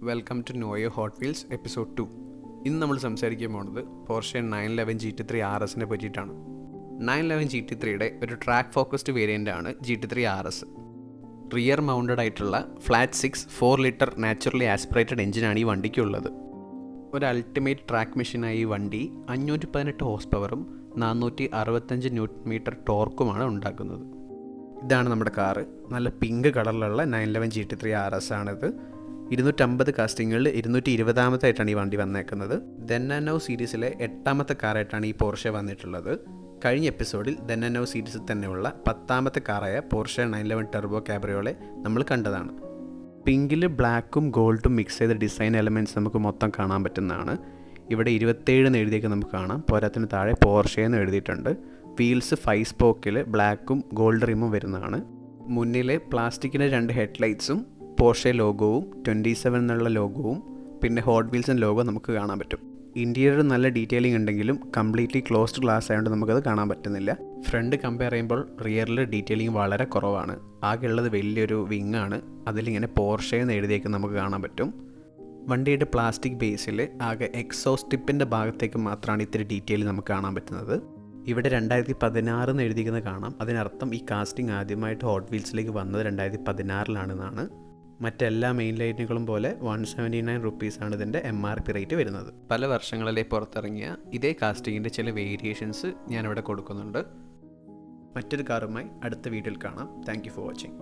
Welcome to know your Hot Wheels episode 2. ഇന്ന് നമ്മൾ സംസാരിക്കാൻ പോകുന്നത് പോർഷെ 911 GT3 RSനെ പറ്റിയിട്ടാണ്. 911 GT3യുടെ ഒരു ട്രാക്ക് ഫോക്കസ്ഡ് വേരിയൻ്റ് ആണ് GT3 RS. റിയർ മൗണ്ടഡ് ആയിട്ടുള്ള ഫ്ലാറ്റ് 6 4 ലിറ്റർ നാച്ചുറലി ആസ്പിറേറ്റഡ് എഞ്ചിനാണ് ഈ വണ്ടിക്കുള്ളത്. ഒരു അൾട്ടിമേറ്റ് ട്രാക്ക് മെഷീനായി ഈ വണ്ടി 518 ഹോഴ്സ് പവറും 465 ന്യൂട്ടൺ മീറ്റർ ടോർക്കുമാണ് ഉണ്ടാക്കുന്നത്. ഇതാണ് നമ്മുടെ കാറ്. നല്ല പിങ്ക് കളറിലുള്ള 911 GT3 RS ആണിത്. 250 കാസ്റ്റിങ്ങുകളിൽ 220ാമത്തായിട്ടാണ് ഈ വണ്ടി വന്നേക്കുന്നത്. ദെൻ ആൻഡ് നൗ സീരീസിലെ 8ാമത്തെ കാറായിട്ടാണ് ഈ പോർഷെ വന്നിട്ടുള്ളത്. കഴിഞ്ഞ എപ്പിസോഡിൽ ദെൻ ആൻഡ് നൗ സീരീസിൽ തന്നെയുള്ള 10ാമത്തെ കാറായ പോർഷെ 911 ടെർബോ കാബ്രിയോളെ നമ്മൾ കണ്ടതാണ്. പിങ്കിൽ ബ്ലാക്കും ഗോൾഡും മിക്സ് ചെയ്ത ഡിസൈൻ എലമെൻറ്റ്സ് നമുക്ക് മൊത്തം കാണാൻ പറ്റുന്നതാണ്. ഇവിടെ 27 എന്ന് എഴുതിയൊക്കെ നമുക്ക് കാണാം. പോരാത്തിന് താഴെ പോർഷെ എന്ന് എഴുതിയിട്ടുണ്ട്. വീൽസ് 5 സ്പോക്കിൽ ബ്ലാക്കും ഗോൾഡ് റിമും വരുന്നതാണ്. മുന്നിലെ പ്ലാസ്റ്റിക്കിൻ്റെ 2 ഹെഡ്ലൈറ്റ്സും പോർഷെ ലോഗോവും 27 എന്നുള്ള ലോഗോവും പിന്നെ ഹോട്ട് വീൽസിൻ്റെ ലോഗോ നമുക്ക് കാണാൻ പറ്റും. ഇൻറ്റീരിയർ നല്ല ഡീറ്റെയിലിംഗ് ഉണ്ടെങ്കിലും കംപ്ലീറ്റ്ലി ക്ലോസ്ഡ് ഗ്ലാസ് ആയതുകൊണ്ട് നമുക്കത് കാണാൻ പറ്റുന്നില്ല. ഫ്രണ്ട് കമ്പയർ ചെയ്യുമ്പോൾ റിയറിൽ ഡീറ്റെയിലിംഗ് വളരെ കുറവാണ്. ആകെയുള്ളത് വലിയൊരു വിങ്ങാണ്. അതിലിങ്ങനെ പോർഷെ എന്ന് എഴുതിയേക്ക് നമുക്ക് കാണാൻ പറ്റും. വണ്ടിയുടെ പ്ലാസ്റ്റിക് ബേസിൽ ആകെ എക്സോസ്റ്റ് ടിപ്പിൻ്റെ ഭാഗത്തേക്ക് മാത്രമാണ് ഇത്തിരി ഡീറ്റെയിൽ നമുക്ക് കാണാൻ പറ്റുന്നത്. ഇവിടെ 2016 എന്ന് എഴുതിക്കുന്നത് കാണാം. അതിനർത്ഥം ഈ കാസ്റ്റിംഗ് ആദ്യമായിട്ട് ഹോട്ട് വീൽസിലേക്ക് വന്നത് 2016 മറ്റെല്ലാ മെയിൻ ലൈനുകളും പോലെ 179 റുപ്പീസാണ് ഇതിൻ്റെ MRP റേറ്റ് വരുന്നത്. പല വർഷങ്ങളിലെ പുറത്തിറങ്ങിയ ഇതേ കാസ്റ്റിങ്ങിൻ്റെ ചില വേരിയേഷൻസ് ഞാനിവിടെ കൊടുക്കുന്നുണ്ട്. മറ്റൊരു കാറുമായി അടുത്ത വീഡിയോയിൽ കാണാം. Thank you for watching.